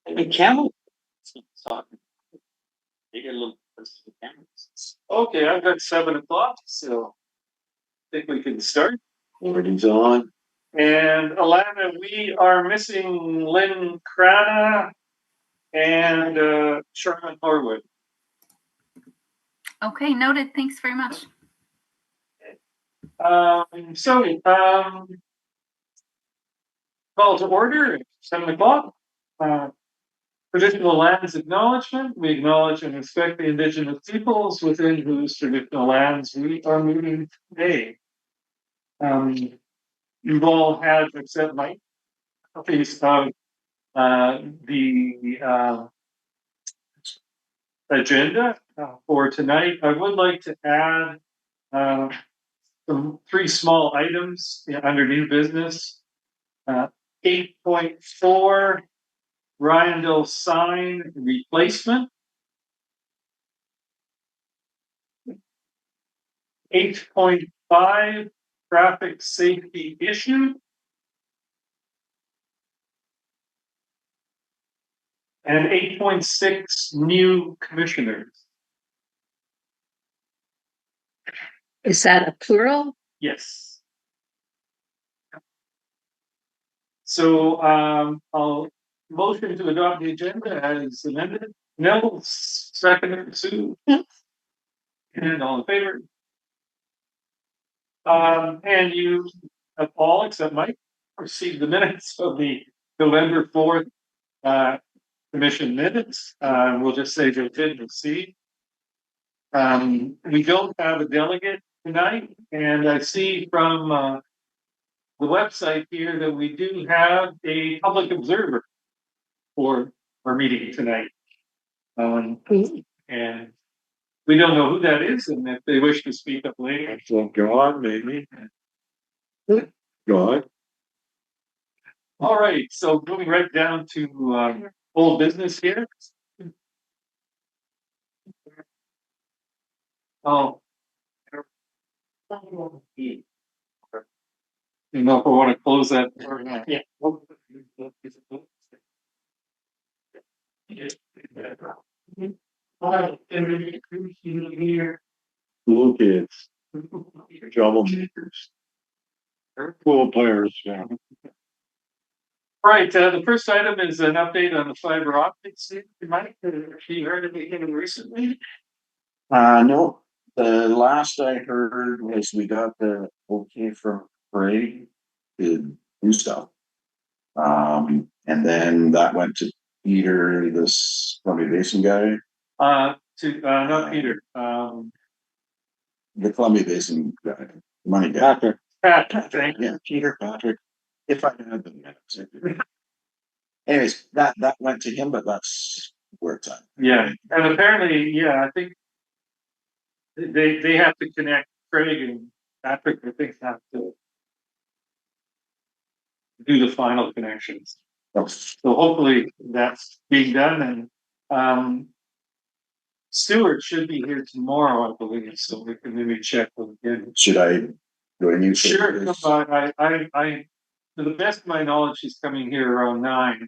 The camel. They get a little close to the cameras. Okay, I've got 7 o'clock, so I think we can start. Morning's on. And Alana, we are missing Lynn Crana and Sherman Horwood. Okay, noted. Thanks very much. Call to order, 7 o'clock. Traditional lands acknowledgement. We acknowledge and respect the Indigenous peoples within whose traditional lands we are meeting today. You've all had, except Mike, copies of the agenda for tonight. I would like to add some 3 small items under new business. 8.4 Riondel sign replacement. 8.5 traffic safety issue. And 8.6 new commissioners. Is that a plural? Yes. So I'll motion to adopt the agenda as amended. Nell, second, Sue. And all in favor. And you have all, except Mike, received the minutes of the November 4th commission minutes. We'll just say they did receive. We don't have a delegate tonight, and I see from the website here that we do have a public observer for our meeting tonight. And we don't know who that is, and if they wish to speak up later. So God, maybe. God. All right, so moving right down to old business here. Oh. You know if I want to close that. Yeah. Cool kids. Troublemakers. Cool players. Yeah. All right, the first item is an update on the fiber optics. Mike, have you heard anything recently? No. The last I heard was we got the okay from Craig to do stuff. And then that went to Peter, this Columbia Basin guy. Not Peter. The Columbia Basin guy, money guy. Patrick. Yeah, Peter, Patrick. If I had the minutes. Anyways, that went to him, but that's where it's at. Yeah, and apparently, yeah, I think they have to connect Craig and Patrick. I think have to do the final connections. So hopefully that's being done, and Stuart should be here tomorrow, I believe. So we can maybe check with him. Should I go in? Sure. I, to the best of my knowledge, he's coming here around 9.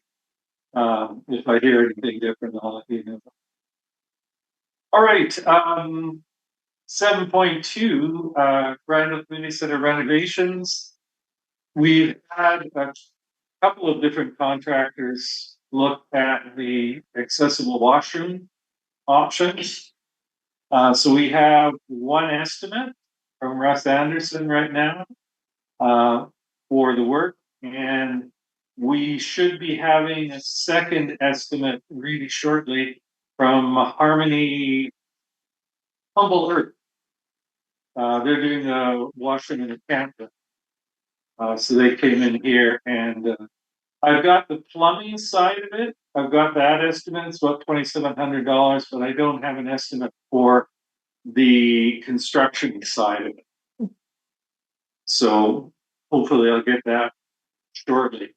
If I hear anything different, I'll let you know. All right. 7.2, Riondel Community Center renovations. We've had a couple of different contractors look at the accessible washroom options. So we have one estimate from Russ Anderson right now for the work, and we should be having a second estimate really shortly from Harmony Humble Earth. They're doing the washroom in the campus. So they came in here, and I've got the plumbing side of it. I've got that estimate. It's about $2,700, but I don't have an estimate for the construction side of it. So hopefully I'll get that shortly.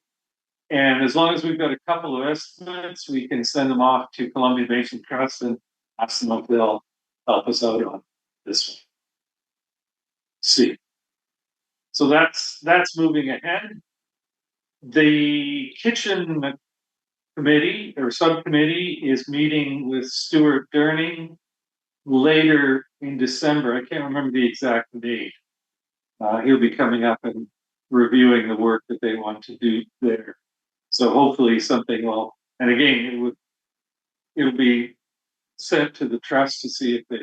And as long as we've got a couple of estimates, we can send them off to Columbia Basin Trust and ask them if they'll help us out on this one. See. So that's moving ahead. The kitchen committee or subcommittee is meeting with Stuart Durning later in December. I can't remember the exact date. He'll be coming up and reviewing the work that they want to do there. So hopefully something will, and again, it'll be sent to the trust to see if they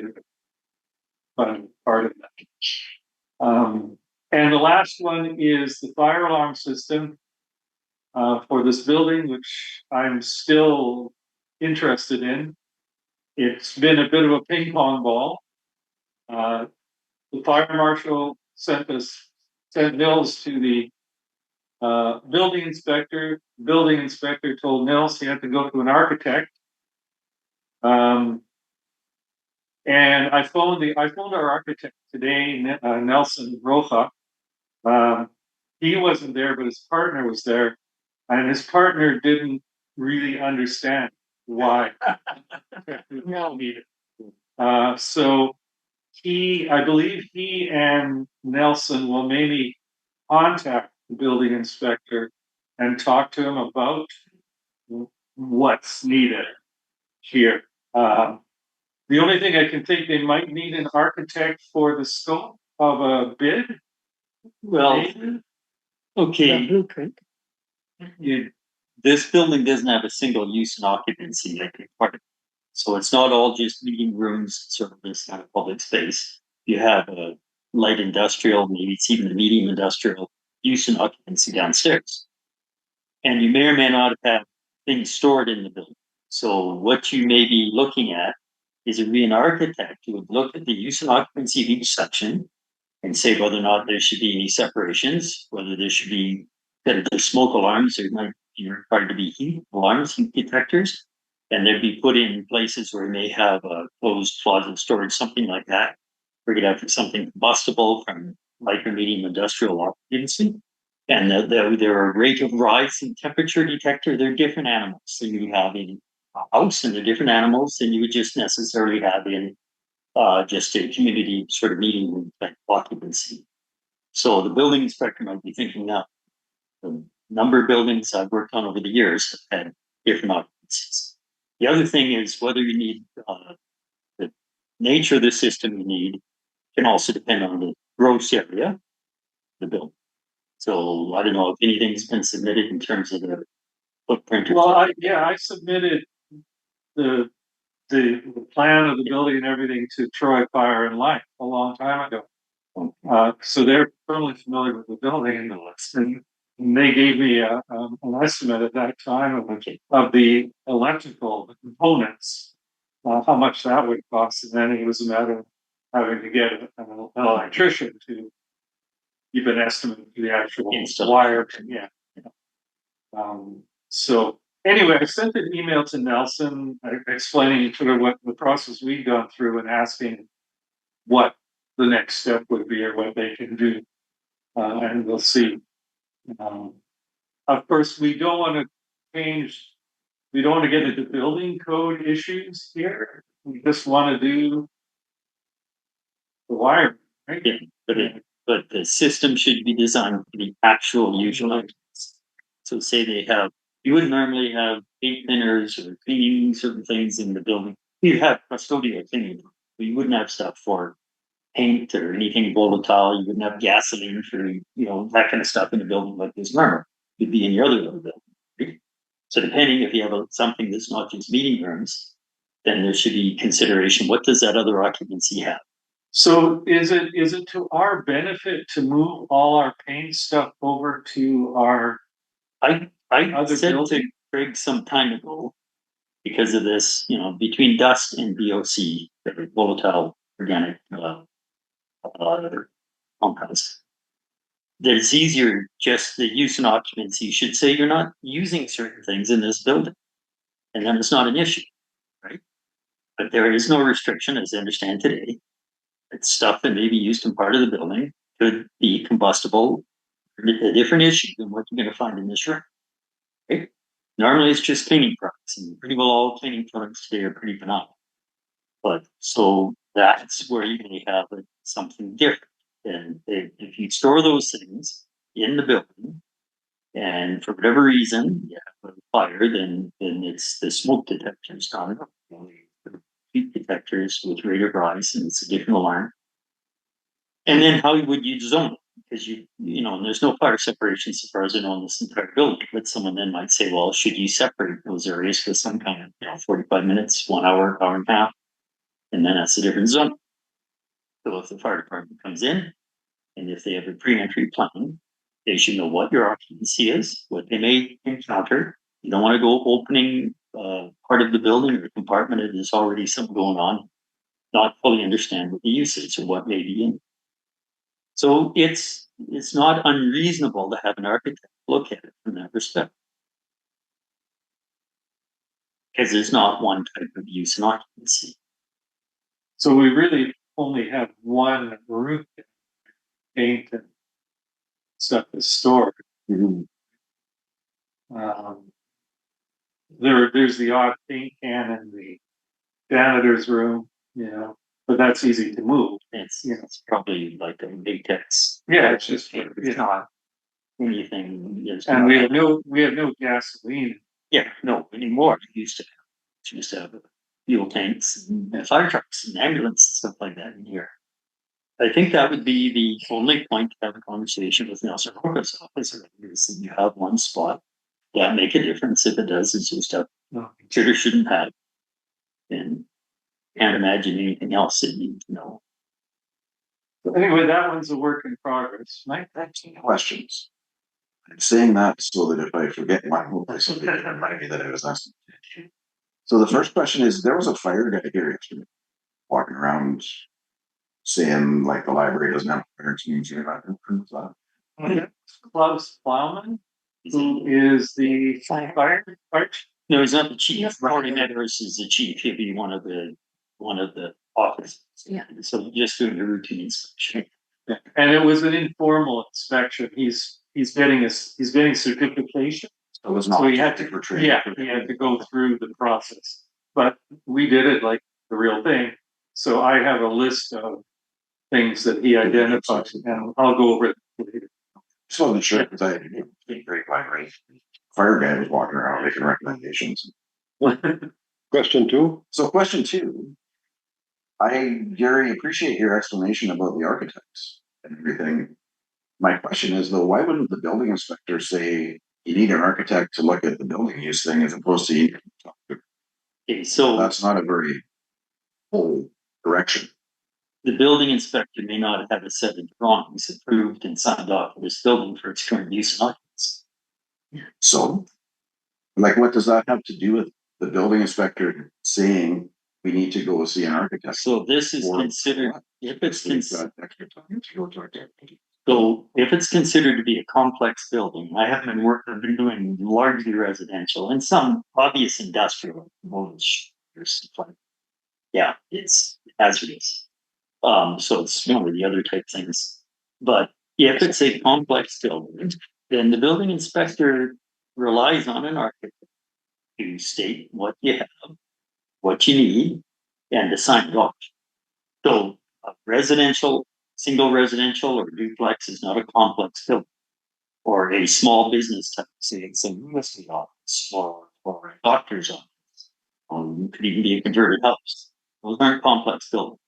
fund part of that. And the last one is the fire alarm system for this building, which I'm still interested in. It's been a bit of a ping pong ball. The fire marshal sent Nils to the building inspector. Building inspector told Nils he had to go to an architect. And I phoned our architect today, Nelson Roja. He wasn't there, but his partner was there, and his partner didn't really understand why no needed. So I believe he and Nelson will maybe contact the building inspector and talk to him about what's needed here. The only thing I can think, they might need an architect for the scope of a bid. Well, Maybe. The okay, blueprint. this building doesn't have a single use and occupancy like a part of it. So it's not all just meeting rooms, sort of this kind of public space. You have a light industrial, maybe it's even a medium industrial use and occupancy downstairs. And you may or may not have things stored in the building. So what you may be looking at is an architect who would look at the use and occupancy of each section and say whether or not there should be any separations, whether there should be that there's smoke alarms, there might be required to be heat alarms, heat detectors, and they'd be put in places where you may have a closed closet storage, something like that. Bring it out for something combustible from light or medium industrial occupancy. And there are rate of rise in temperature detector. They're different animals. So you have in a house, and they're different animals than you would just necessarily have in just a community sort of meeting room type occupancy. So the building inspector might be thinking now, the number of buildings I've worked on over the years have had different occupancies. The other thing is whether you need the nature of the system you need can also depend on the gross area of the building. So I don't know if anything's been submitted in terms of the footprint. Well, I submitted the plan of the building and everything to Troy Fire and Light a long time ago. So they're firmly familiar with the building, and they gave me an estimate at that time of the electrical components, how much that would cost, and then it was a matter of having to get an electrician to give an estimate to the actual wire. Yeah. So anyway, I sent an email to Nelson explaining sort of what the process we've gone through and asking what the next step would be or what they can do. And we'll see. Of course, we don't want to get into building code issues here. We just want to do the wire, right? Yeah, but the system should be designed for the actual usual occupancy. So say you would normally have paint thinners or cleaning certain things in the building. You have custodial cleaning, but you wouldn't have stuff for paint or anything volatile. You wouldn't have gasoline for, that kind of stuff in the building like this normal. It'd be in your other little building. Right? So depending if you have something that's not just meeting rooms, then there should be consideration. What does that other occupancy have? So is it to our benefit to move all our paint stuff over to our I other said building? to Craig some time ago, because of this, between dust and VOC, the volatile organic compounds, that it's easier just the use and occupancy. You should say you're not using certain things in this building, and then it's not an issue, right? But there is no restriction, as I understand today. It's stuff that may be used in part of the building could be combustible, a different issue than what you're going to find in this room. Right? Normally, it's just cleaning products, and pretty well all cleaning products today are pretty benign. But so that's where you may have something different. And if you store those things in the building, And for whatever reason, you have a fire, then it's the smoke detectors not enough. The heat detectors with rate of rise, and it's a different alarm. And then how would you zone it? Because and there's no fire separation so far as I know in this entire building. But someone then might say, well, should you separate those areas with some kind of 45 minutes, 1 hour, hour and a half, and then that's a different zone. So if the fire department comes in, and if they have a pre-entry plan, they should know what your occupancy is, what they may encounter. You don't want to go opening part of the building or compartment that there's already something going on, not fully understand what the use is or what may be in. So it's not unreasonable to have an architect look at it from that perspective. Because there's not one type of use and occupancy. So we really only have one roof, paint and stuff is stored. There's the odd paint can in the janitor's room, but that's easy to move. It's probably like a latex. Yeah, it's just It's not anything. and we have no gasoline. Yeah, no, anymore. We used to have fuel tanks and fire trucks and ambulances and stuff like that in here. I think that would be the only point to have a conversation with Nelson Corpus office is that you have one spot that make a difference. If it does, it's just a should or shouldn't have. And can't imagine anything else that you know. Anyway, that one's a work in progress. I have some questions. I'm saying that so that if I forget my whole place, something that remind me that I was asking. So the first question is, there was a fire guy here yesterday, walking around saying like the library doesn't have fire extinguisher. Klaus Plowman, who is the fire. No, he's not the chief. Marty Meadows is the chief. He'll be one of the officers. Yeah. So just doing a routine inspection. Yeah. And it was an informal inspection. He's getting certification. So it was not. So he had to go through the process. But we did it like the real thing. So I have a list of things that he identified, and I'll go over it later. Just wasn't sure because I didn't great library. Fire guy was walking around making recommendations. Question 2. So question 2, Gary, appreciate your explanation about the architects and everything. My question is though, why wouldn't the building inspector say you need an architect to look at the building use thing as opposed to you? Okay, so that's not a very whole direction. The building inspector may not have a set of drawings approved and signed off for this building for its current use and occupancy. So, like, what does that have to do with the building inspector saying we need to go see an architect? So this is considered, if it's considered to be a complex building, I've been doing largely residential and some obvious industrial, it's hazardous. So it's one of the other type things. But if it's a complex building, then the building inspector relies on an architect to state what you have, what you need, and to sign it off. So single residential or duplex is not a complex building. Or a small business type, say it's a university office or a doctor's office. It could even be a converted house. Those aren't complex buildings.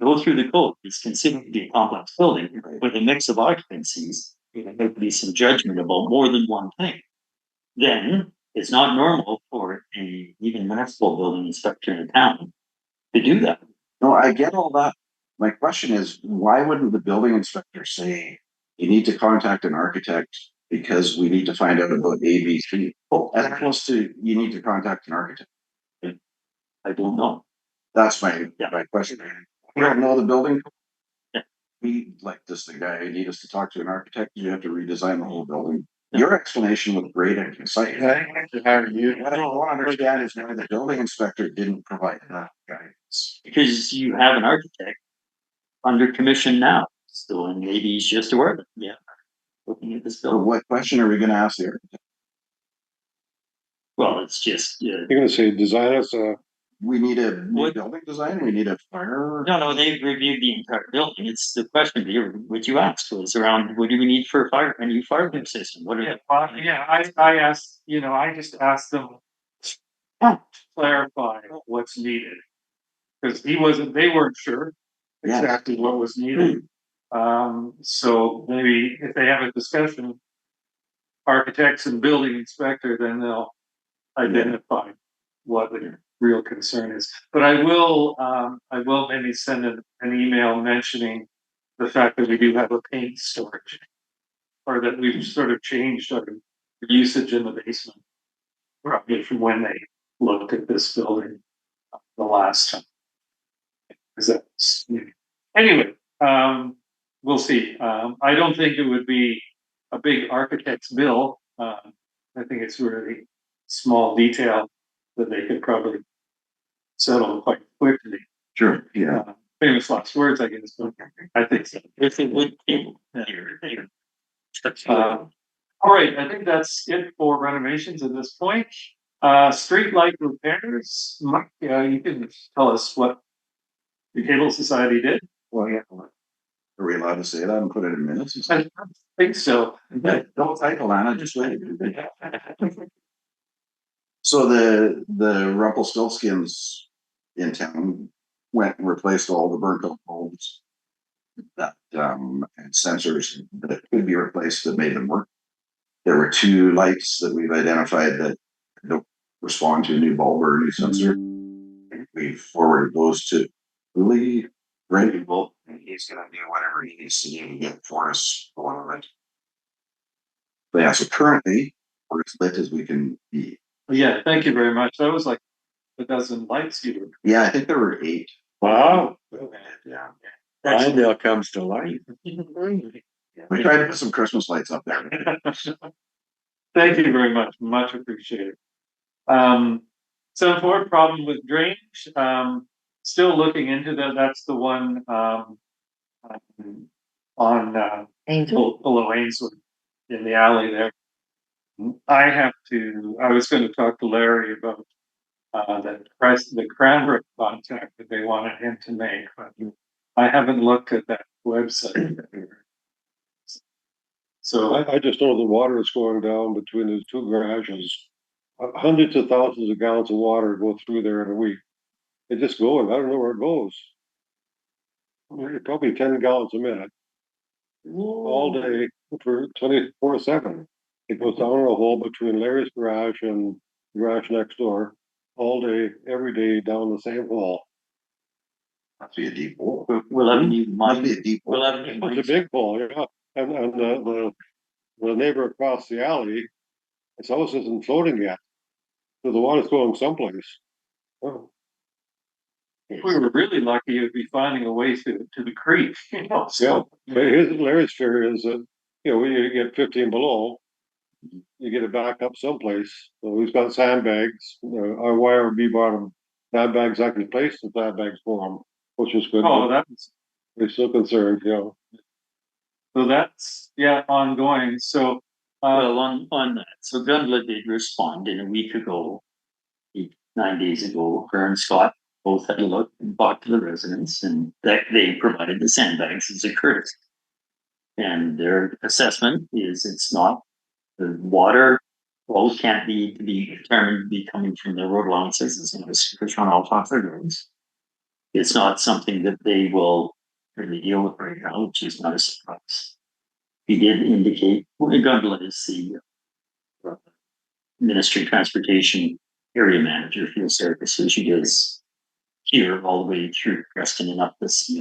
Go through the code. It's considered to be a complex building with a mix of occupancies. There could be some judgment about more than one thing. Then it's not normal for a even municipal building inspector in a town to do that. No, I get all that. My question is, why wouldn't the building inspector say you need to contact an architect because we need to find out about ABC? As opposed to you need to contact an architect. I don't know. That's my question. We don't know the building. Yeah. We like this the guy you need us to talk to an architect. You have to redesign the whole building. Your explanation was great and concise. What I don't understand is why the building inspector didn't provide that guidance. Because you have an architect under commission now. So and maybe he's just aware of it. Yeah. Looking at this So building. what question are we going to ask the architect? Well, it's just You're going to say design us a we need a new What- building design, we need a fire. No, they've reviewed the entire building. It's the question here, what you asked was around, what do we need for a new fire system? What Yeah, are, I asked, I just asked them to clarify what's needed. Because they weren't sure Yes. exactly what was needed. So maybe if they have a discussion, architects and building inspector, then they'll identify what the real concern is. But I will maybe send an email mentioning the fact that we do have a paint storage, or that we've sort of changed our usage in the basement, probably from when they looked at this building the last time. Is that anyway? We'll see. I don't think it would be a big architect's bill. I think it's really small detail that they could probably settle quite quickly. Sure, yeah. Famous last words, I guess, but I think so. if it would be here. All right, I think that's it for renovations at this point. Street light repairs. Mike, you can tell us what the Cable Society did. Well, yeah. Are we allowed to say that and put it in minutes? I think so. Don't title Anna, just wait. So the Rumpelstiltskins in town went and replaced all the burnt out bulbs that and sensors that could be replaced that made them work. There were 2 lights that we've identified that don't respond to a new bulb or a new sensor. We forwarded those to Lee Riondel, and he's gonna do whatever he needs to do to get for us going on it. But yeah, so currently we're as lit as we can be. Yeah, thank you very much. That was like a dozen lights you were. Yeah, I think there were 8. Wow. Yeah. Riondel comes to life. We tried to put some Christmas lights up there. Thank you very much. Much appreciated. 7-4 problem with drainage. Still looking into that. That's the one on Angel. below Ainsworth in the alley there. I was going to talk to Larry about the Cranbrook contact that they wanted him to make, but I haven't looked at that website. So I just know the water is going down between the 2 garages. Hundreds of thousands of gallons of water go through there in a week. It just goes. I don't know where it goes. Probably 10 gallons a minute. All day for 24/7. It goes down in a hole between Larry's garage and the garage next door. All day, every day, down the same hole. Must be a deep hole. We'll have a new Must be mine. a deep We'll hole. have a new mine. It's a big hole, yeah. And the neighbor across the alley, his house isn't floating yet. So the water's going someplace. Oh. if we were really lucky, you'd be finding a way to the creek, Yeah, So but Larry's fear is that, when you get 15 below, you get it back up someplace. So he's got sandbags, our YRB bought him sandbags I can place the sandbags for him, which is good. oh, but we're still concerned, so that's ongoing. So Well, on that, so Gundla did respond in a week ago, 9 days ago, her and Scott both had a look and talked to the residents, and that they provided the sandbags as a courtesy. And their assessment is it's not, the water flow can't be determined to be coming from the road allowances, it's not a switch on all top of their roads. It's not something that they will really deal with right now, which is not a surprise. He did indicate, Gundla is the Ministry of Transportation area manager for the services. She does here all the way through Preston and up this.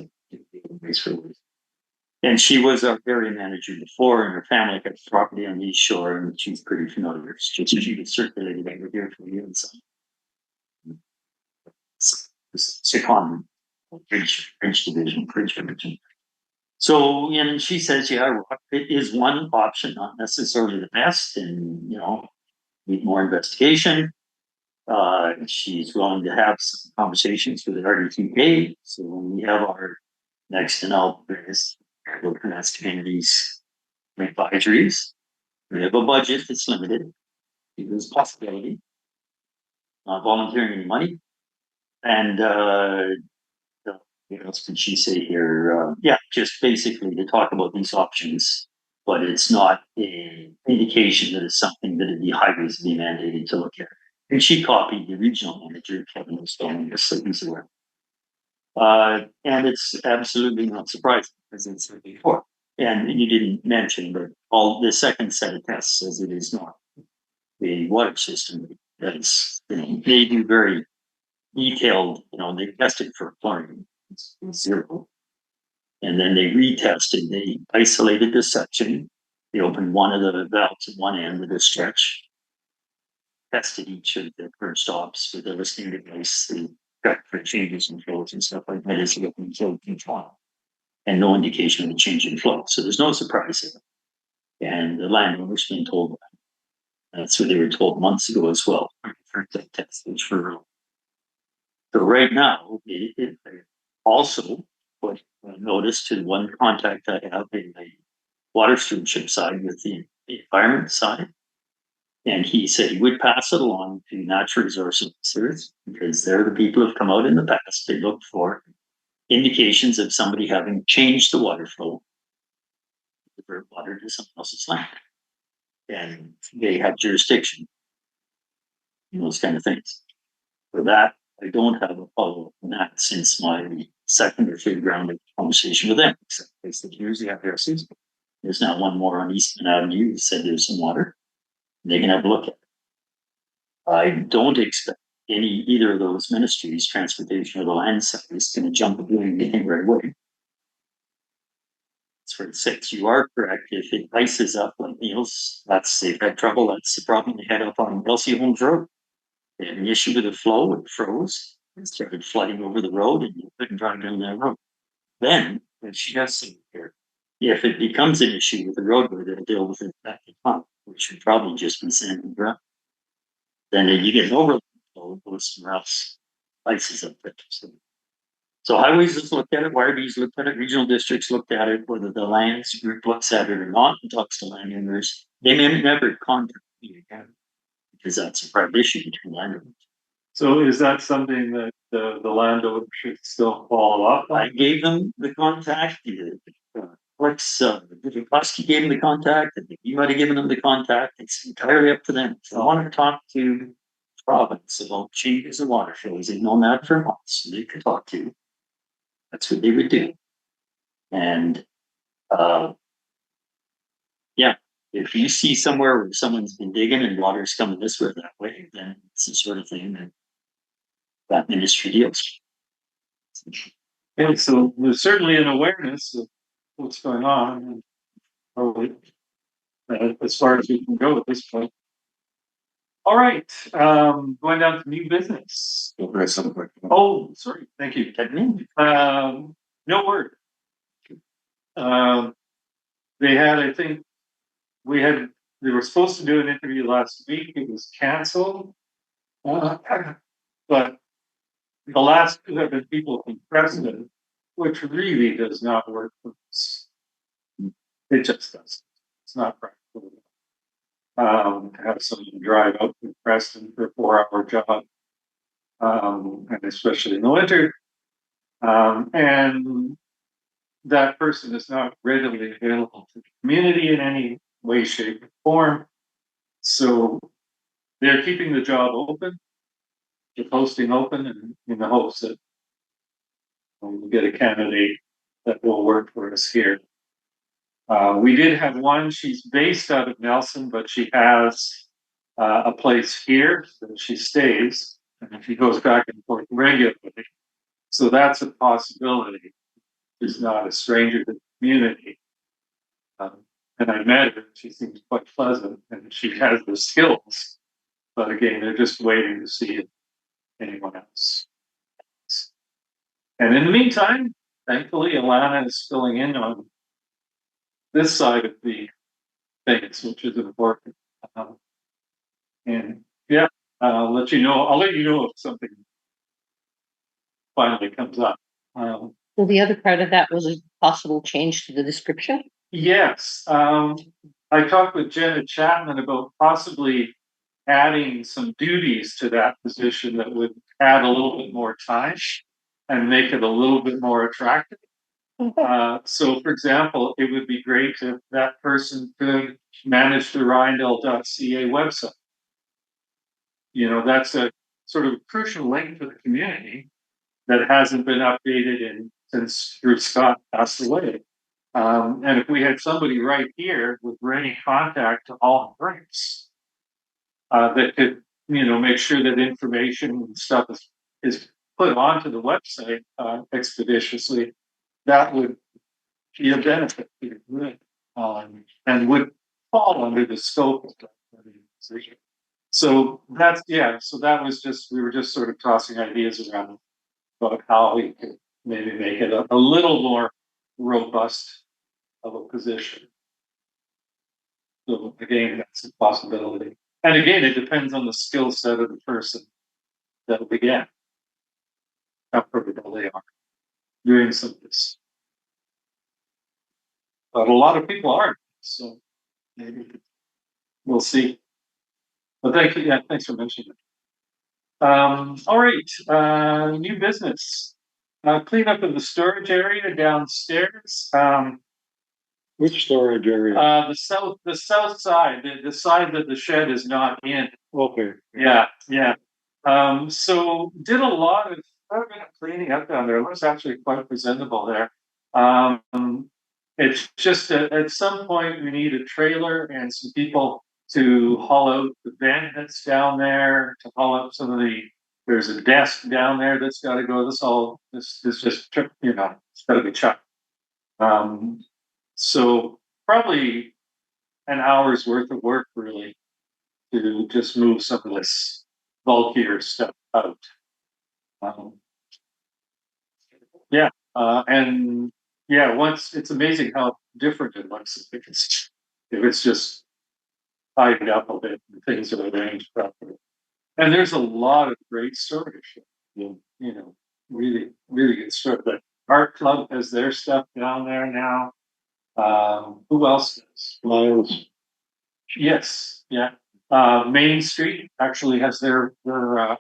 And she was our area manager before, and her family had property on the East Shore, and she's pretty familiar. She was circulated over here for years. Second Bridge Division. So, and she says, yeah, it is one option, not necessarily the best, and need more investigation. She's willing to have some conversations with the RDTK. So when we have our next and out various communities advisories, we have a budget that's limited. There's possibility. Not volunteering any money. And what else did she say here? Yeah, just basically to talk about these options, but it's not an indication that it's something that the highways be mandated to look at. And she copied the regional manager, Kevin Stone, just so he's aware. And it's absolutely not surprising, as I said before. And you didn't mention, but all the second set of tests says it is not the water system. That's, they do very detailed, they tested for fluorine. It's zero. And then they retested, they isolated the section. They opened one of the valves at one end with a stretch, tested each of the current stops with a listening device, the got for changes in flows and stuff like that is looking flow control. And no indication of a change in flow. So there's no surprise there. And the landowner's been told that. That's what they were told months ago as well. For the test, for so right now, it also put notice to one contact I have in the water stewardship side with the environment side. And he said he would pass it along to natural resource officers because they're the people who have come out in the past. They look for indications of somebody having changed the water flow, divert water to someone else's land. And they have jurisdiction, those kind of things. For that, I don't have a follow-up on that since my second or third round of conversation with them. Except they said, here's the FRCs. There's now one more on Eastman Avenue who said there's some water. They can have a look at it. I don't expect either of those ministries, transportation or the land side, is going to jump at doing anything right away. That's where it sits. You are correct. If it ices up like Neil's, they've had trouble. That's the problem they had up on Elsie Holmes Road. They had an issue with the flow, it froze, it started flooding over the road, and you couldn't drive down that road. Then, and she has some here, if it becomes an issue with the roadway, they'll deal with it back in pump, which should probably just be sand and ground. Then you get an overload flow, it goes somewhere else, ices up there. So highways has looked at it, YRB's looked at it, regional districts looked at it, whether the lands group looks at it or not, and talks to landowners. They may never contact me again because that's a private issue between landowners. So is that something that the landowner should still follow up on? I gave them the contact. Busky gave them the contact. I think you might have given them the contact. It's entirely up to them. If they want to talk to the province about changes in water flows, they've known that for months. So they could talk to. That's what they would do. And if you see somewhere where someone's been digging and water's coming this way or that way, then it's the sort of thing that ministry deals. And so there's certainly an awareness of what's going on, and probably as far as we can go at this point. All right, going down to new business. Oh, sorry, thank you. No word. They had, I think, they were supposed to do an interview last week. It was canceled. But the last two have been people from Preston, which really does not work for us. It just doesn't. It's not practical. To have someone drive out to Preston for a 4-hour job, and especially in the winter. And that person is not readily available to the community in any way, shape, or form. So they're keeping the job open, the posting open, and in the hopes that we'll get a candidate that will work for us here. We did have one. She's based out of Nelson, but she has a place here that she stays, and she goes back and forth regularly. So that's a possibility. She's not a stranger to the community. And I met her. She seems quite pleasant, and she has the skills. But again, they're just waiting to see if anyone else. And in the meantime, thankfully, Alana is filling in on this side of the things, which is important. And yeah, I'll let you know if something finally comes up. Well, the other part of that was a possible change to the description. Yes. I talked with Jenna Chapman about possibly adding some duties to that position that would add a little bit more time and make it a little bit more attractive. So for example, it would be great if that person could manage the Riondel.ca website. You know, that's a sort of crucial link for the community that hasn't been updated since Drew Scott passed away. And if we had somebody right here with ready contact to all groups, that could, make sure that information and stuff is put onto the website expeditiously, that would be a benefit to the grid, and would fall under the scope of that organization. So so that was we were just sort of tossing ideas around about how we could maybe make it a little more robust of a position. So again, that's a possibility. And again, it depends on the skill set of the person that'll begin, how comfortable they are doing some of this. But a lot of people aren't, so maybe we'll see. But thank you. Yeah, thanks for mentioning it. All right, new business. Cleanup of the storage area downstairs. Which storage area? The south side, the side that the shed is not in. Okay. Yeah. So did a lot of cleaning up down there. It looks actually quite presentable there. It's just at some point we need a trailer and some people to haul out the vent that's down there, to haul out some of there's a desk down there that's got to go. This just, it's got to be chucked. So probably an hour's worth of work really to just move some of this bulkier stuff out. Once it's amazing how different it looks if it's just tied up a bit and things are arranged properly. And there's a lot of great storage. Really, really good storage. The Art Club has their stuff down there now. Who else does? Lions. Yes, yeah. Main Street actually has their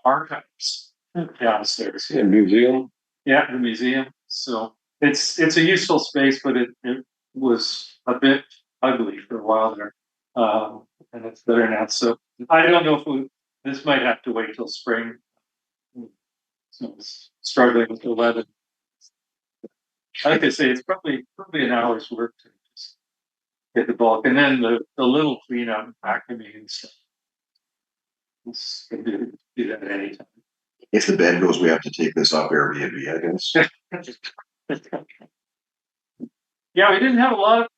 archives downstairs. Yeah, museum. Yeah, the museum. So it's a useful space, but it was a bit ugly for a while there, and it's better now. So I don't know if this might have to wait till spring. So it's struggling with the weather. Like I say, it's probably an hour's work to just get the bulk, and then the little cleanup and vacuuming and stuff. Can do that at any time. If the bed goes, we have to take this off Airbnb, I guess. Yeah, we didn't have a lot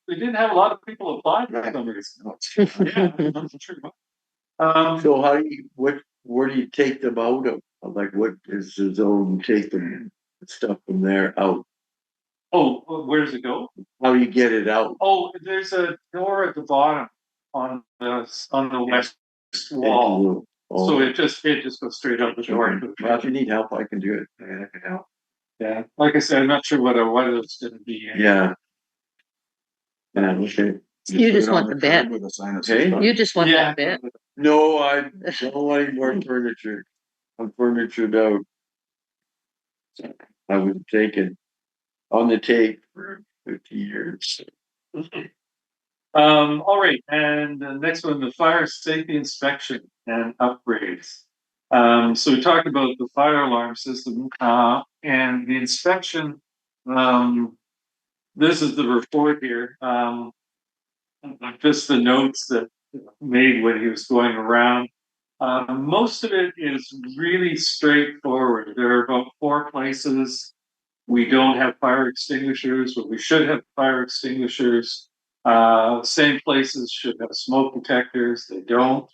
of people apply for some reason. Yeah, I'm not sure. So where do you take them out of? Like, what is the zone, take the stuff from there out? Oh, where does it go? How do you get it out? Oh, there's a door at the bottom on the west wall. Oh. So it just goes straight out the door. Well, if you need help, I can do it. I can help. Yeah, like I said, I'm not sure what it's going to be. Yeah. Yeah, okay. You just want the bed. With a sign that Okay. says, You just want Yeah. that bit. No, I don't want any more furniture. I'm furnitured out. I was taken on the tape for 50 years. All right, and the next one, the fire safety inspection and upgrades. So we talked about the fire alarm system and the inspection. This is the report here. Just the notes that made when he was going around. Most of it is really straightforward. There are about 4 places we don't have fire extinguishers, but we should have fire extinguishers. Same places should have smoke detectors. They don't.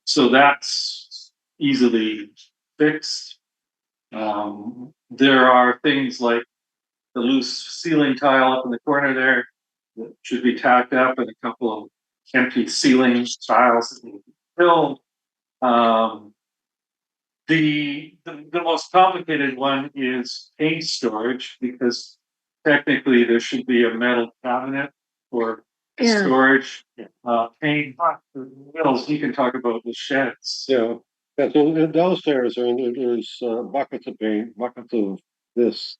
So that's easily fixed. There are things like the loose ceiling tile up in the corner there that should be tacked up, and a couple of empty ceiling tiles that need to be filled. The most complicated one is paint storage, because technically there should be a metal cabinet for Yeah. storage, paint, wheels, you can talk about the sheds. Yeah, yeah, so downstairs, I mean, there's buckets of paint, buckets of this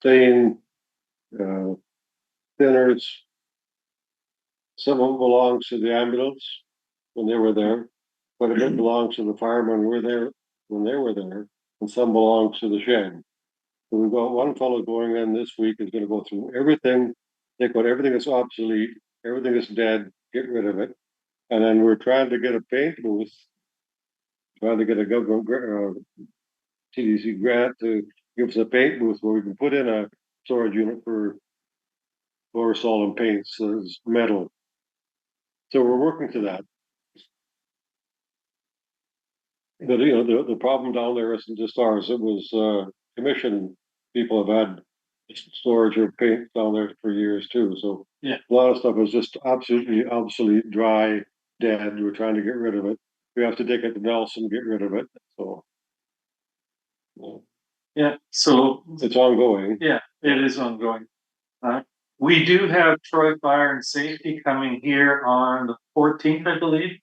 stain, uh, thinners. Some of it belongs to the ambulance when they were there, but it belongs to the firemen who were there when they were there, and some belongs to the shed. So we've got one fellow going in this week is gonna go through everything, take out everything that's obsolete, everything that's dead, get rid of it. And then we're trying to get a paint booth, trying to get a government, TDC grant to give us a paint booth where we can put in a storage unit for Borsol and paints, metal. So we're working to that. But the problem down there isn't just ours. It was commission people have had storage of paint down there for years too. So Yeah. a lot of stuff is just absolutely obsolete, dry, dead. We're trying to get rid of it. We have to take it to Nelson, get rid of it. So Yeah, so, it's ongoing. yeah, it is ongoing. We do have Troy Fire and Safety coming here on the 14th, I believe,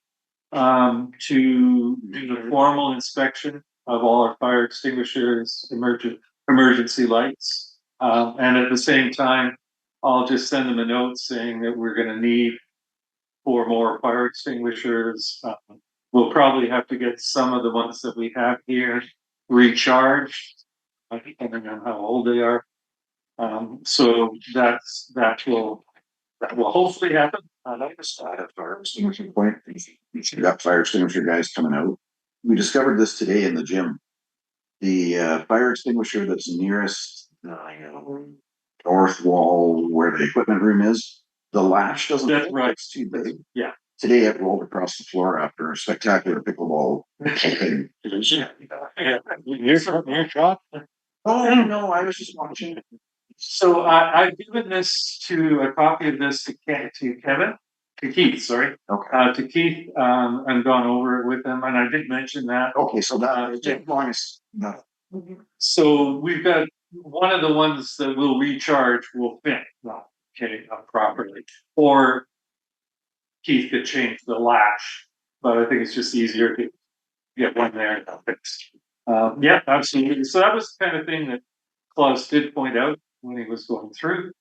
to do the formal inspection of all our fire extinguishers, emergency lights. And at the same time, I'll just send them a note saying that we're gonna need 4 more fire extinguishers. We'll probably have to get some of the ones that we have here recharged, depending on how old they are. So that will hopefully happen. I just had a fire extinguisher point. You got fire extinguisher guys coming out. We discovered this today in the gym. The fire extinguisher that's nearest north wall where the equipment room is, the latch doesn't That's fit, right. it's too big. Yeah. Today it rolled across the floor after a spectacular pickleball thing. You're shot? Oh no, I was just watching. So I've given this a copy of this to Kevin, to Keith, sorry, Okay. to Keith, and gone over it with him, and I did mention that. Okay, so that as long as no. So we've got one of the ones that will recharge will fit, properly, or Keith could change the latch, but I think it's just easier to get one there and fixed. Yeah, absolutely. So that was the kind of thing that Klaus did point out when he was going through.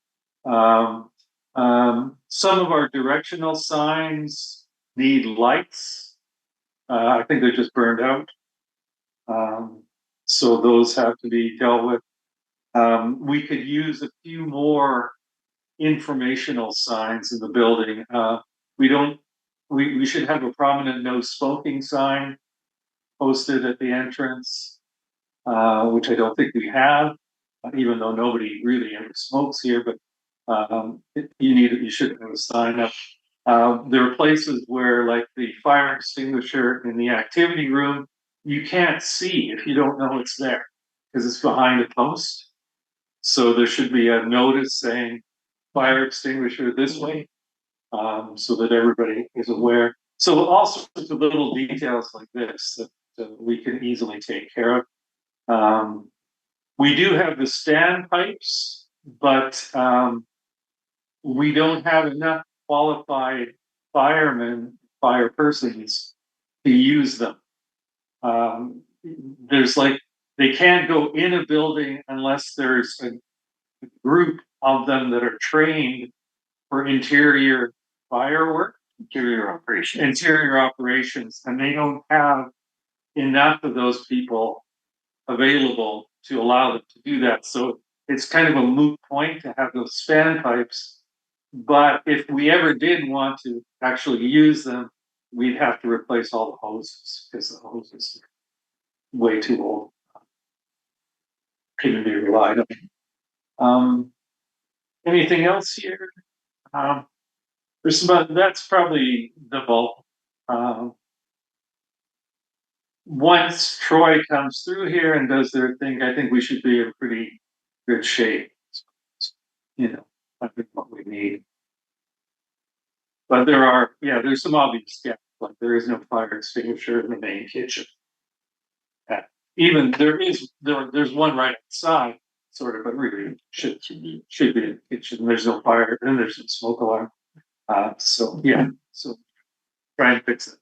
Some of our directional signs need lights. I think they're just burned out. So those have to be dealt with. We could use a few more informational signs in the building. We should have a prominent no smoking sign posted at the entrance, which I don't think we have, even though nobody really ever smokes here, but you should have a sign up. There are places where, like the fire extinguisher in the activity room, you can't see if you don't know it's there because it's behind a post. So there should be a notice saying fire extinguisher this way, so that everybody is aware. So all sorts of little details like this that we can easily take care of. We do have the standpipes, but we don't have enough qualified fire persons to use them. They can't go in a building unless there's a group of them that are trained for interior firework, interior operations, and they don't have enough of those people available to allow them to do that. So it's kind of a moot point to have those standpipes. But if we ever did want to actually use them, we'd have to replace all the hoses because the hoses are way too old. Couldn't be relied on. Anything else here? That's probably the bulk. Once Troy comes through here and does their thing, I think we should be in pretty good shape. I think what we need. But there's some obvious gaps, like there is no fire extinguisher in the main kitchen. Even there's one right outside, sort of, but really should be in the kitchen. There's no fire, and there's no smoke alarm. So yeah, so try and fix it.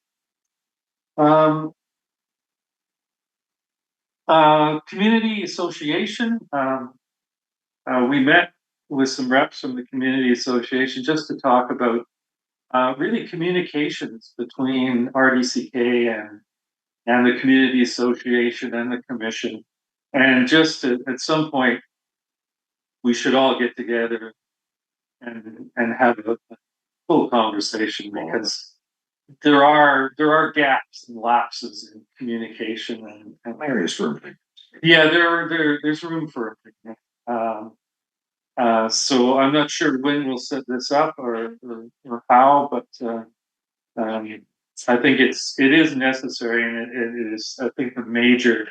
Community association, we met with some reps from the community association just to talk about really communications between RDCK and the community association and the commission. And just at some point, we should all get together and have a full conversation, because there are gaps and lapses in communication and Areas for yeah, there's room for it. So I'm not sure when we'll set this up or how, but I think it is necessary, and it is, I think, a major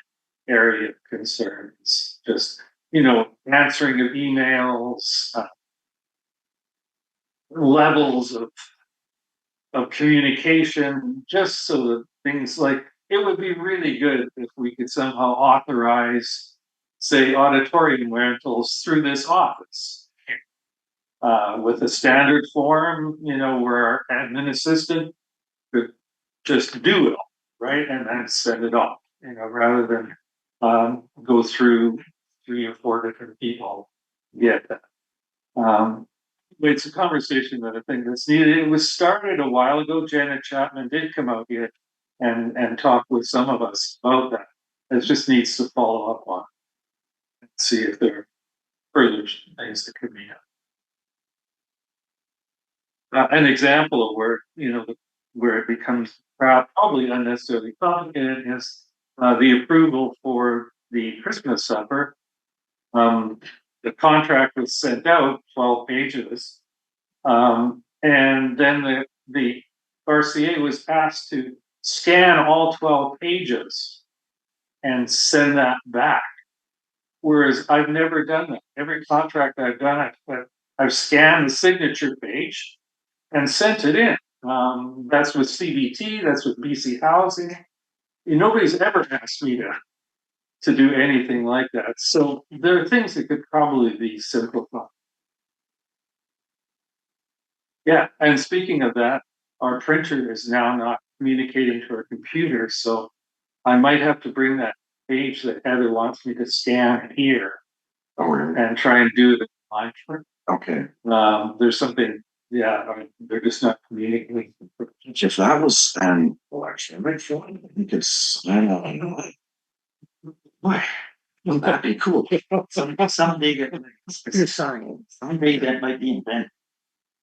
area of concern. It's just, answering of emails, levels of communication, just so that things like, it would be really good if we could somehow authorize, say, auditorium rentals through this office. With a standard form, where our admin assistant could just do it all, right? And then send it off, rather than go through 3 or 4 different people to get that. It's a conversation that I think that's needed. It was started a while ago. Janet Chapman did come out here and talk with some of us about that. It just needs to follow up on it and see if there are further things that could be done. An example of where it becomes probably unnecessarily complicated is the approval for the Christmas supper. The contract was sent out, 12 pages, and then the RCA was asked to scan all 12 pages and send that back. Whereas I've never done that. Every contract I've done, I've scanned the signature page and sent it in. That's with CBT, that's with BC Housing. Nobody's ever asked me to do anything like that. So there are things that could probably be simplified. Yeah, and speaking of that, our printer is now not communicating to our computer, so I might have to bring that page that Heather wants me to scan here and try and do it online. Okay. There's something, they're just not communicating. If that was an election, you could sign on. Boy, wouldn't that be cool? Someday that might be invented.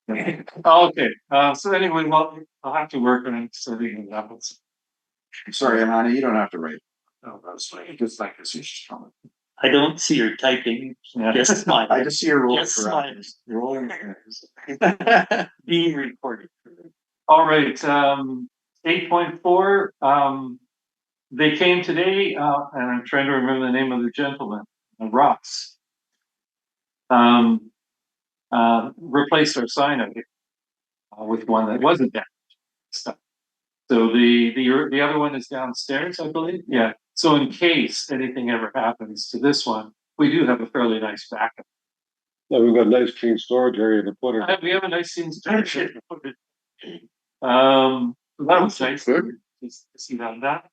Okay. So anyway, well, I'll have to work on setting it up. Sorry, Alana, you don't have to write. Oh, that's fine. Because like this is coming. I don't see her typing. Just smile. I just see her rolling Just around. smile. Being recorded. All right. 8.4. They came today, and I'm trying to remember the name of the gentleman, Ross. Replaced our sign of it with one that wasn't damaged. So the other one is downstairs, I believe. Yeah. So in case anything ever happens to this one, we do have a fairly nice backup. Yeah, we've got a nice clean storage area to put it. We have a nice scene storage. That was nice to see that.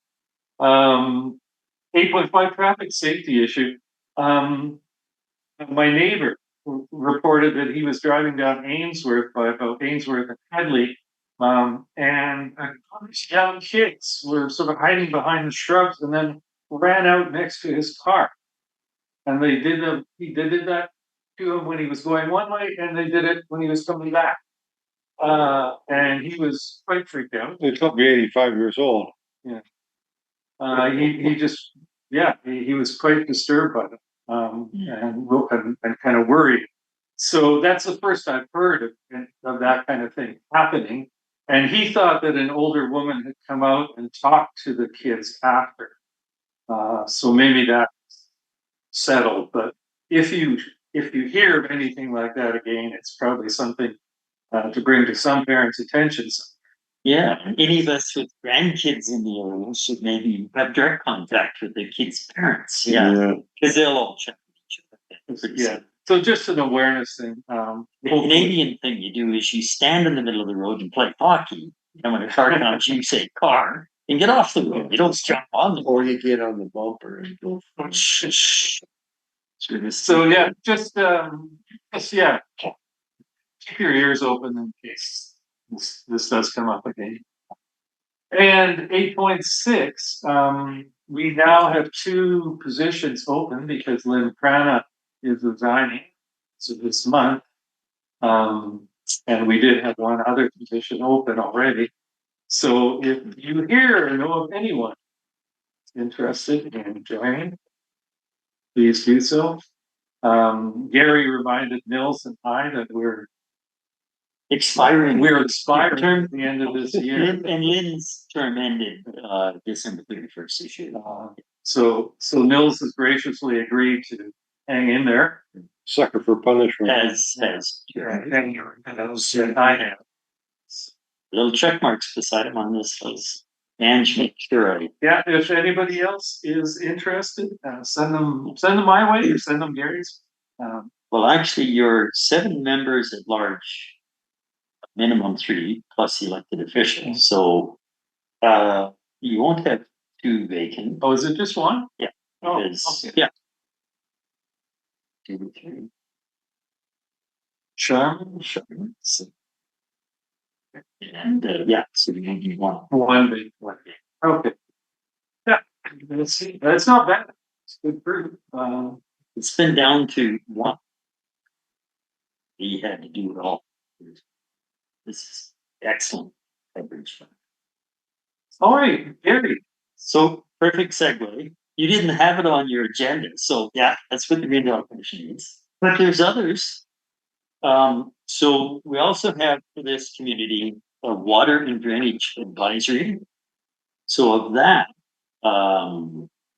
8.5 traffic safety issue. My neighbor reported that he was driving down Ainsworth by about Ainsworth and Headley, and a bunch of young kids were sort of hiding behind the shrubs and then ran out next to his car. And he did that to him when he was going one way, and they did it when he was coming back. And he was quite freaked out. It took me 85 years old. Yeah. He was quite disturbed by it, and kind of worried. So that's the first I've heard of that kind of thing happening. And he thought that an older woman had come out and talked to the kids after. So maybe that's settled. But if you hear of anything like that again, it's probably something to bring to some parents' attention. Yeah, any of us with grandkids in the area should maybe have direct contact with the kids' parents. Yeah, because they'll all check with each other. Yeah. So just an awareness thing. The Canadian thing you do is you stand in the middle of the road and play hockey. And when a car comes, you say car and get off the road. You don't jump on the Or you get on the bumper and go. road. So yeah, just yeah, keep your ears open in case this does come up again. And 8.6, we now have 2 positions open because Lynn Prana is resigning. So this month, and we did have 1 other position open already. So if you hear or know of anyone interested in joining, please do so. Gary reminded Nils and I that we're expiring. expiring at the end of this year. And Lynn's term ended December 31st this year. So Nils has graciously agreed to hang in there. Sucker for punishment. As I have. little check marks beside him on this list. And make sure I Yeah, if anybody else is interested, send them my way or send them Gary's. well, actually, you're 7 members at large, minimum 3 plus elected officials. So you won't have 2 vacant. Oh, is it just 1? Yeah. Oh, Because, okay. yeah. 2, 3. Sherman? So, and yeah, so we only need 1. One big. Okay. Yeah, let's see. That's not bad. It's good fruit. It's been down to 1. He had to do it all. This is excellent coverage. All right, Gary. So perfect segue. You didn't have it on your agenda, so yeah, that's what the Riondel Commission is. But there's others. So we also have for this community a water and drainage advisory. So of that,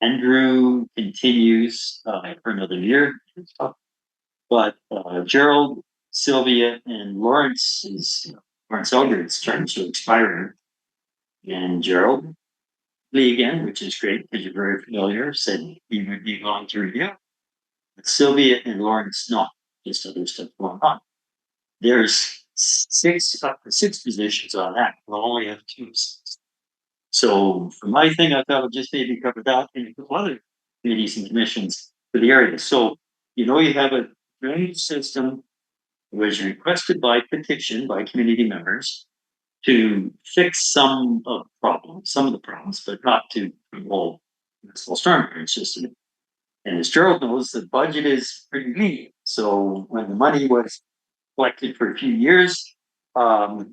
Andrew continues for another year, but Gerald, Sylvia, and Lawrence Eldred's terms are expiring, and Gerald Lee again, which is great because you're very familiar, said he would be willing to review. But Sylvia and Lawrence not, just other stuff going on. There's 6 positions on that. We'll only have 2. So for my thing, I thought I'd just maybe cover that and a couple other committees and commissions for the area. So you have a drainage system was requested by petition by community members to fix some of the problems, but not to involve this whole storm drainage system. And as Gerald knows, the budget is pretty lean. So when the money was collected for a few years, the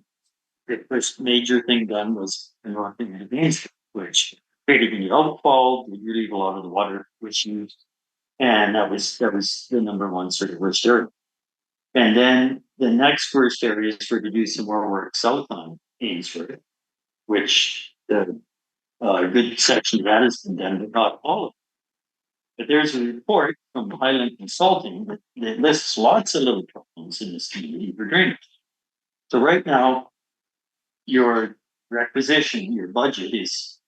first major thing done was interrupting the drainage, which created an outfall, would relieve a lot of the water issues. And that was the number 1 sort of worst area. And then the next worst area is for to do some more work south on Ainsford, which the good section of that has been done, but not all of it. But there's a report from Highland Consulting that lists lots of little problems in this community for drainage. So right now, your requisition, your budget is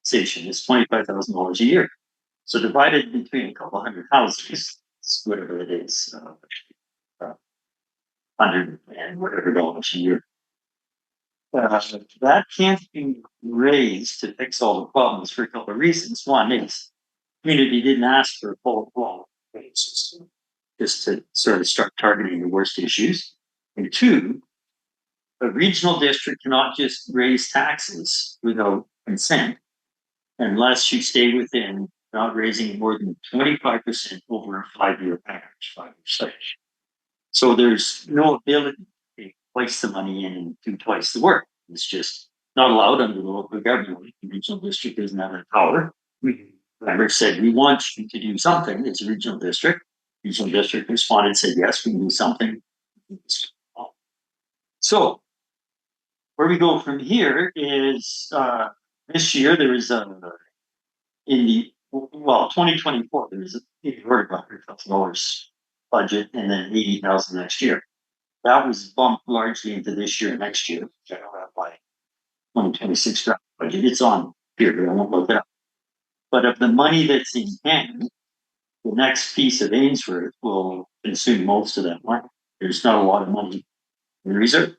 $25,000 a year. So divided between a couple hundred houses, whatever it is, 100 and whatever dollars a year. That can't be raised to fix all the problems for a couple of reasons. One is community didn't ask for a full blown system, just to sort of start targeting the worst issues. And 2, a regional district cannot just raise taxes without consent unless you stay within not raising more than 25% over a 5-year average, 5-year stage. So there's no ability to place the money in and do twice the work. It's just not allowed under the local government. The regional district doesn't have that power. Member said, we want you to do something. It's a regional district. Regional district responded, said, yes, we can do something. So where we go from here is this year there is in the 2024 there is $100,000 budget and then $80,000 next year. That was bumped largely into this year and next year. By 2026 draft budget. It's on here, but I won't look it up. But of the money that's in hand, The next piece of Ainsworth will consume most of that money. There's not a lot of money in reserve.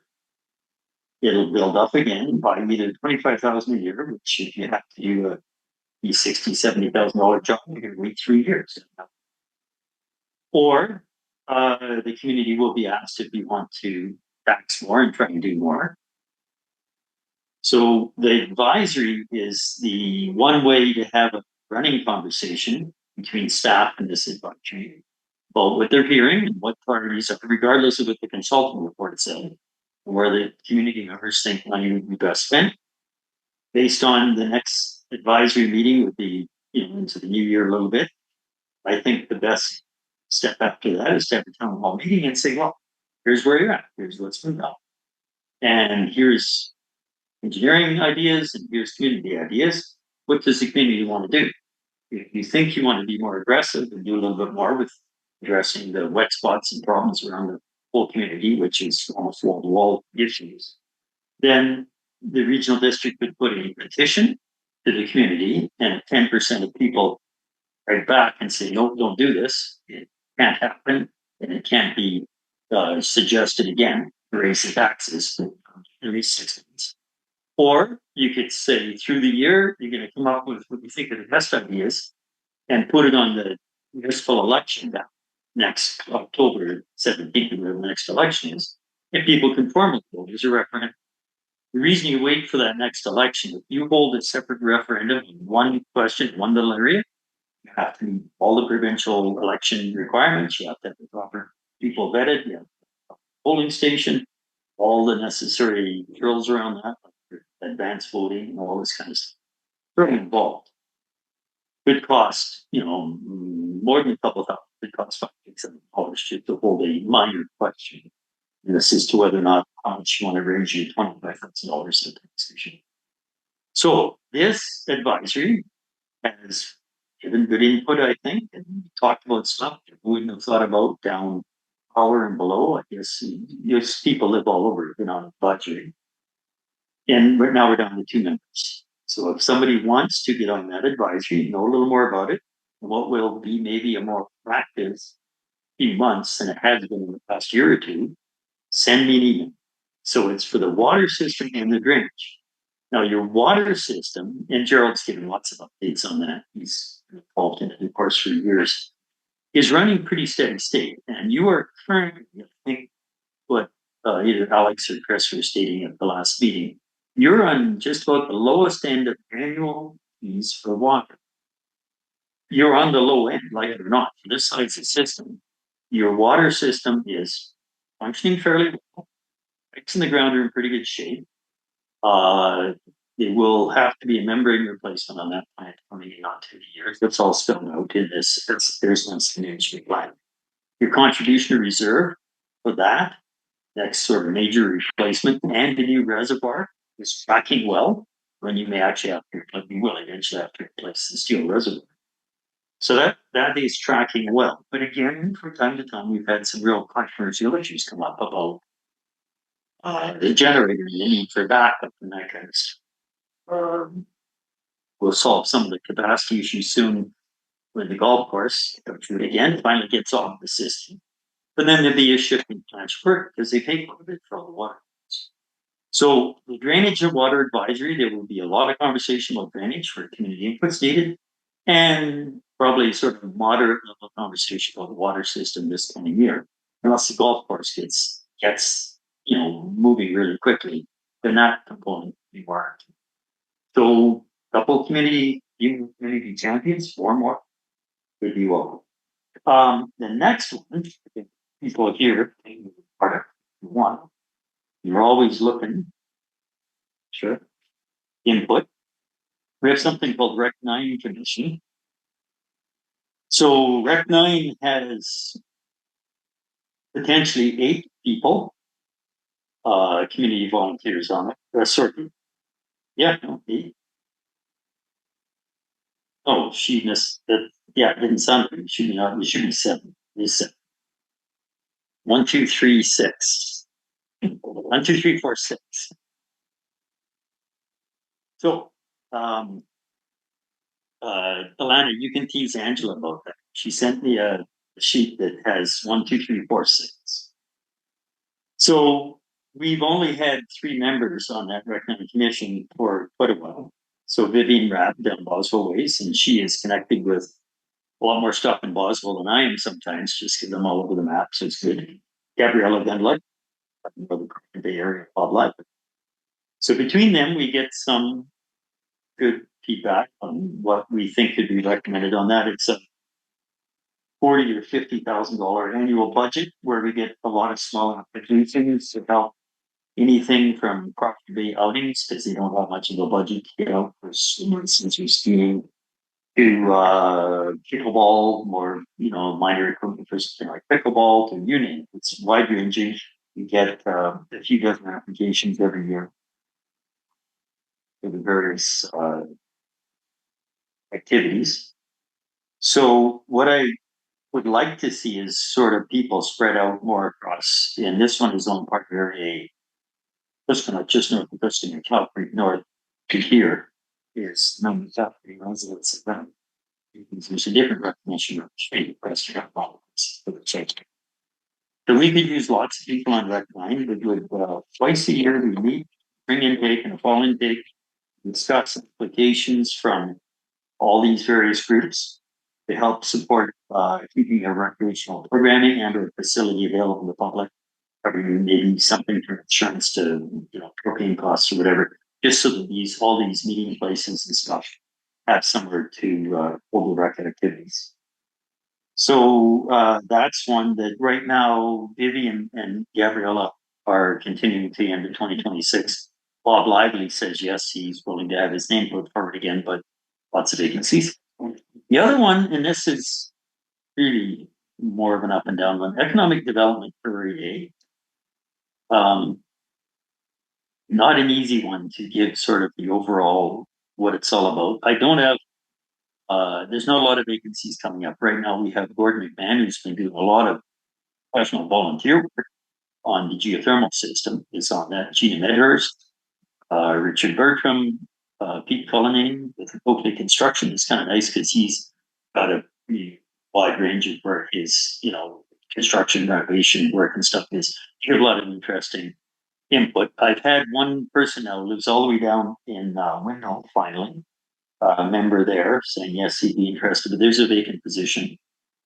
It'll build up again by either 25,000 a year, which if you have to do a $60,000-$70,000 job, you can wait 3 years. Or the community will be asked if you want to tax more and try and do more. So the advisory is the one way to have a running conversation between staff and this advisory about what they're hearing and what priorities are, regardless of what the consultant report said, where the community members think money would be best spent. Based on the next advisory meeting would be, into the new year a little bit. I think the best step after that is to have a town hall meeting and say, well, here's where you're at. Here's what's been done. And here's engineering ideas and here's community ideas. What does the community want to do? If you think you want to be more aggressive and do a little bit more with addressing the wet spots and problems around the whole community, which is almost wall-to-wall issues, then the regional district could put a petition to the community, and 10% of people write back and say, no, don't do this. It can't happen, and it can't be suggested again to raise the taxes every 6 months. Or you could say through the year, you're going to come up with what you think are the best ideas and put it on the municipal election that next October 17th, where the next election is. If people conform with it, there's a referendum. The reason you wait for that next election, if you hold a separate referendum in one question, one little area, you have to meet all the provincial election requirements. You have to have the proper people vetted. You have a polling station, all the necessary drills around that, like advanced voting and all this kind of stuff. Very involved. Could cost, more than a couple of thousand. Could cost $5,000 just to hold a minor question. And this is to whether or not how much you want to raise your $25,000 in taxation. So this advisory has given good input, I think, and talked about stuff that we wouldn't have thought about down power and below. I guess people live all over, on a budget. And right now we're down to 2 members. So if somebody wants to get on that advisory, know a little more about it, and what will be maybe a more practice few months than it has been in the past year or two, send me an email. So it's for the water system and the drainage. Now your water system, and Gerald's given lots of updates on that. He's involved in it, of course, for years, is running pretty steady state. And you are currently, I think, what either Alex or Chris were stating at the last meeting, you're on just about the lowest end of annual fees for water. You're on the low end, like it or not, for this size of system. Your water system is functioning fairly well. Pipes in the ground are in pretty good shape. It will have to be a membrane replacement on that plant coming in not 2 years. That's all spelled out in this. There's no signature plan. Your contribution to reserve for that next sort of major replacement and the new reservoir is tracking well. When you may actually have to, you will eventually have to replace the steel reservoir. So that is tracking well. But again, from time to time, we've had some real controversial issues come up about the generator and the need for backup and that kind of stuff. We'll solve some of the capacity issues soon with the golf course. Again, finally gets off the system. But then there'll be a shifting plant work because they pay quite a bit for all the water. So the drainage and water advisory, there will be a lot of conversation about drainage for community inputs needed, and probably sort of moderate level conversation about the water system this coming year, unless the golf course gets moving really quickly, then that component will be worked. So a couple of community champions, 4 more would be welcome. The next one, people here, part of one, you're always looking, sure, input. We have something called Rec 9 Commission. So Rec 9 has potentially 8 people, community volunteers on it. Yeah, no, 8. Oh, she missed that. Yeah, it didn't sound like it should be not. It should be 7. It's 7. 1, 2, 3, 6. 1, 2, 3, 4, 6. So, Alana, you can tease Angela about that. She sent me a sheet that has 1, 2, 3, 4, 6. So we've only had 3 members on that recommending commission for quite a while. So Vivian Rapp down Boswell Ways, and she is connected with a lot more stuff in Boswell than I am sometimes, just because I'm all over the map, so it's good. Gabriella Gunlick, the Bay Area wildlife. So between them, we get some good feedback on what we think could be recommended on that. It's a $40,000 or $50,000 annual budget where we get a lot of small applications to help anything from property outings because they don't have much of a budget to get out for swimmers since we're skiing to pickleball or minor equipment for something like pickleball to you name it. It's wide ranging. You get a few dozen applications every year for the various activities. So what I would like to see is sort of people spread out more across. And this one is on Park Area, just north of Kristen and Calgary, north to here is manufacturing residents. There's a different recognition of street restaurant politics for the church. So we could use lots of people on Rec 9. We would twice a year we meet, spring intake and a fall intake, discuss applications from all these various groups to help support keeping a recreational programming and or facility available to the public, covering maybe something from insurance to propane costs or whatever, just so that all these meeting places and stuff have somewhere to hold the rec activities. So that's one that right now Vivian and Gabriella are continuing to the end of 2026. Bob Lively says yes, he's willing to have his name put forward again, but lots of vacancies. The other one, and this is really more of an up and down one, economic development for EA. Not an easy one to give sort of the overall what it's all about. I don't have there's not a lot of vacancies coming up. Right now we have Gordon McMahon who's been doing a lot of professional volunteer work on the geothermal system. Is on that. Gina Medhurst, Richard Bertram, Pete Cullinane with Oakley Construction. It's kind of nice because he's got a pretty wide range of work. His construction, renovation work and stuff is. You have a lot of interesting input. I've had one person now who lives all the way down in Windmill finally, a member there saying yes, he'd be interested, but there's a vacant position.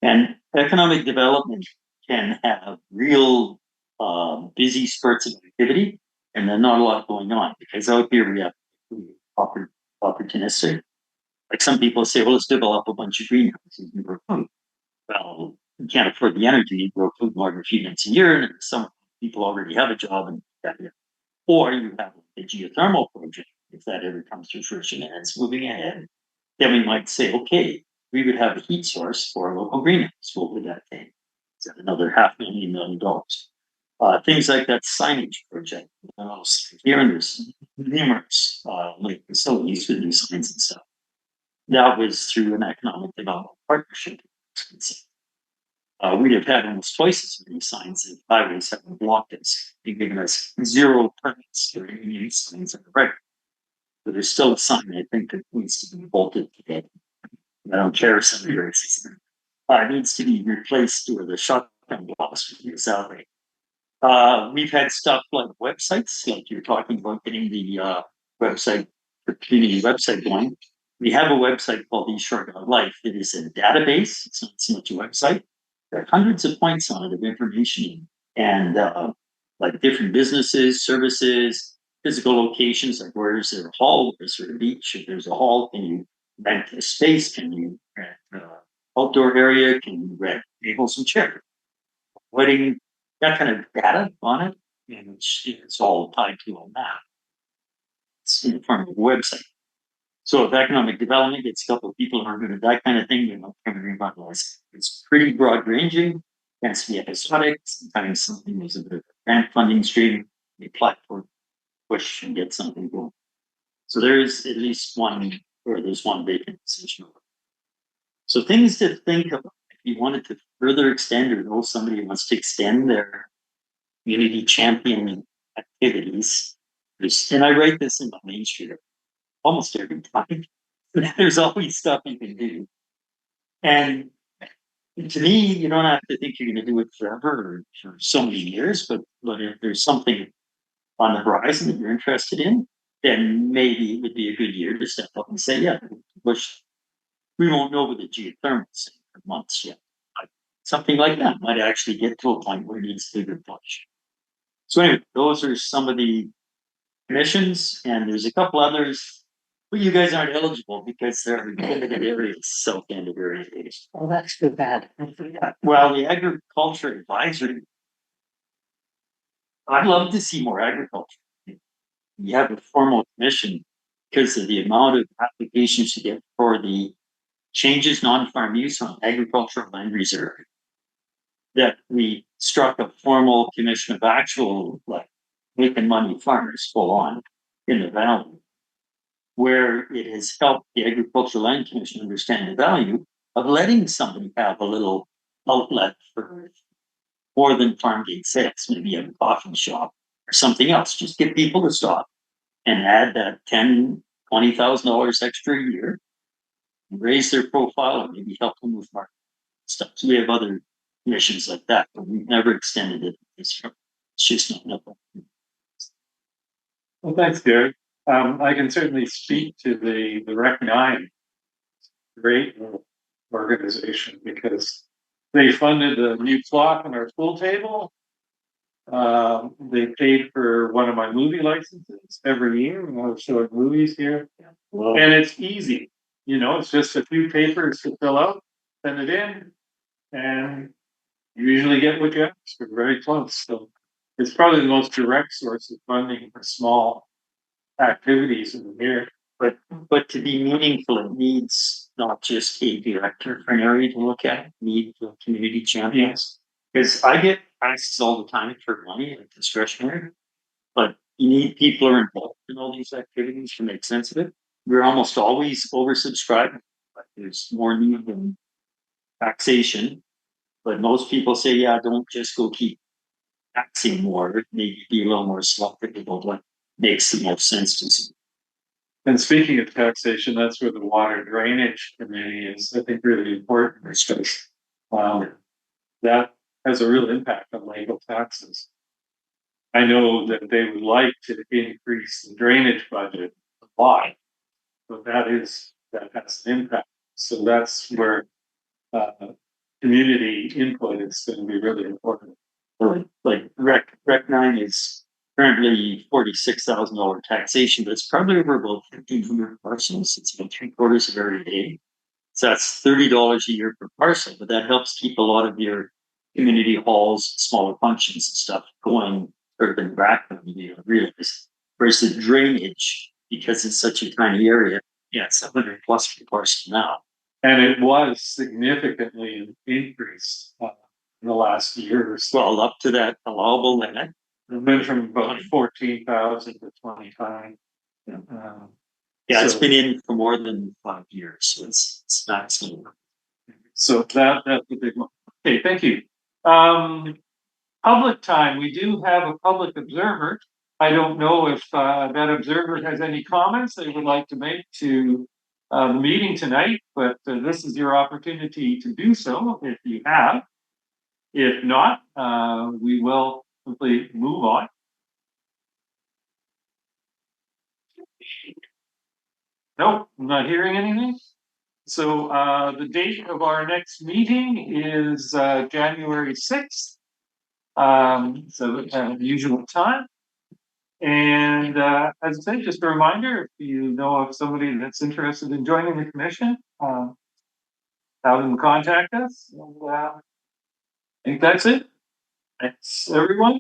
And economic development can have real busy spurts of activity and then not a lot going on because out here we have opportunistic. Like some people say, well, let's develop a bunch of greenhouses and grow food. Well, you can't afford the energy to grow food more than a few months a year, and some people already have a job and or you have a geothermal project, if that ever comes to fruition and it's moving ahead, then we might say, okay, we would have a heat source for a local greenhouse. What would that take? Is that another $500,000 million? Things like that signage project. Here and there's numerous like facilities with new signs and stuff. That was through an economic development partnership. We'd have had almost twice as many signs if highways hadn't blocked us. They've given us 0 permits for any signs on the record. But there's still a sign I think that needs to be bolted today. I don't care if somebody races it needs to be replaced with a shotgun blast with salary. We've had stuff like websites, like you're talking about getting the website, the community website going. We have a website called eShore Life. It is a database. It's not so much a website. There are hundreds of points on it of information and like different businesses, services, physical locations, like where is there a hall, where's there a beach, if there's a hall, can you rent a space, can you rent outdoor area, can you rent tables and chairs, wedding, that kind of data on it, and it's all tied to a map. It's in the form of a website. So if economic development gets a couple of people who are good at that kind of thing, they're not going to revitalize. It's pretty broad ranging, tends to be episodic, sometimes something there's a bit of a grant funding stream, they apply for push and get something going. So there's at least one, or there's one vacant position. So things to think about if you wanted to further extend or know somebody who wants to extend their community champion activities. And I write this in my Main Street almost every time. There's always stuff you can do. And to me, you don't have to think you're going to do it forever or for so many years, but if there's something on the horizon that you're interested in, then maybe it would be a good year to step up and say, yeah, push. We won't know with the geothermal for months yet. But something like that might actually get to a point where it needs a bigger push. So anyway, those are some of the commissions, and there's a couple others, but you guys aren't eligible because they're limited areas, self-ended areas. Oh, that's too bad. Well, the agriculture advisory, I'd love to see more agriculture. You have a formal commission because of the amount of applications you get for the changes non-farm use on agricultural land reserve. That we struck a formal commission of actual, like, making money farmers full on in the valley, where it has helped the Agricultural Land Commission understand the value of letting somebody have a little outlet for more than farm gate sales, maybe a coffee shop or something else. Just get people to stop and add that $10,000-$20,000 extra a year, raise their profile, or maybe help them with market stuff. So we have other missions like that, but we've never extended it. It's just not enough. Well, thanks, Gary. I can certainly speak to the Rec 9 great organization because they funded a new clock on our pool table. They paid for one of my movie licenses every year when I was showing movies here. Well, And it's easy, it's just a few papers to fill out, send it in, and you usually get what you ask. We're very close. So it's probably the most direct source of funding for small activities in the year. But to be meaningful, it needs not just a director for an area to look at, it needs community champions. Because I get asks all the time for money, like discretionary, but you need people who are involved in all these activities to make sense of it. We're almost always oversubscribed, but there's more need than taxation. But most people say, yeah, don't just go keep taxing more, maybe be a little more selective about what makes the most sense to see. And speaking of taxation, that's where the water drainage committee is, I think, really important. That has a real impact on legal taxes. I know that they would like to increase the drainage budget a lot, but that has an impact. So that's where community input is going to be really important. Like Rec 9 is currently $46,000 taxation, but it's probably over about 1,500 parcels. It's about 3/4 of every day. So that's $30 a year per parcel, but that helps keep a lot of your community halls, smaller functions and stuff going urban background, realize. Whereas the drainage, because it's such a tiny area, yeah, it's 100 plus per parcel now. And it was significantly increased in the last year or so. Well, up to that allowable limit. It went from about 14,000 to 25. Yeah, it's So- been in for more than 5 years, so it's not slow. So that's the big one. Okay, thank you. Public time. We do have a public observer. I don't know if that observer has any comments they would like to make to the meeting tonight, but this is your opportunity to do so if you have. If not, we will simply move on. Nope, I'm not hearing anything. So the date of our next meeting is January 6th. So at the usual time. And as I say, just a reminder, if you know of somebody that's interested in joining the commission, have them contact us. And, I think that's it. Thanks, everyone.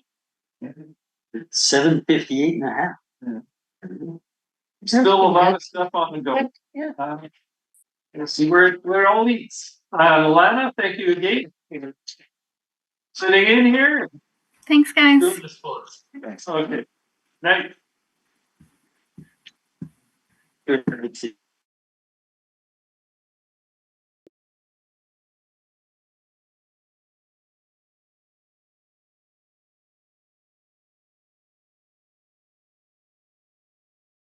It's 7:58 and a half. Still a lot of stuff on the go. Yeah. We'll see where it all leads. Lana, thank you again. Sitting in here. Thanks, guys. Doing this for us. Okay. Night. Good.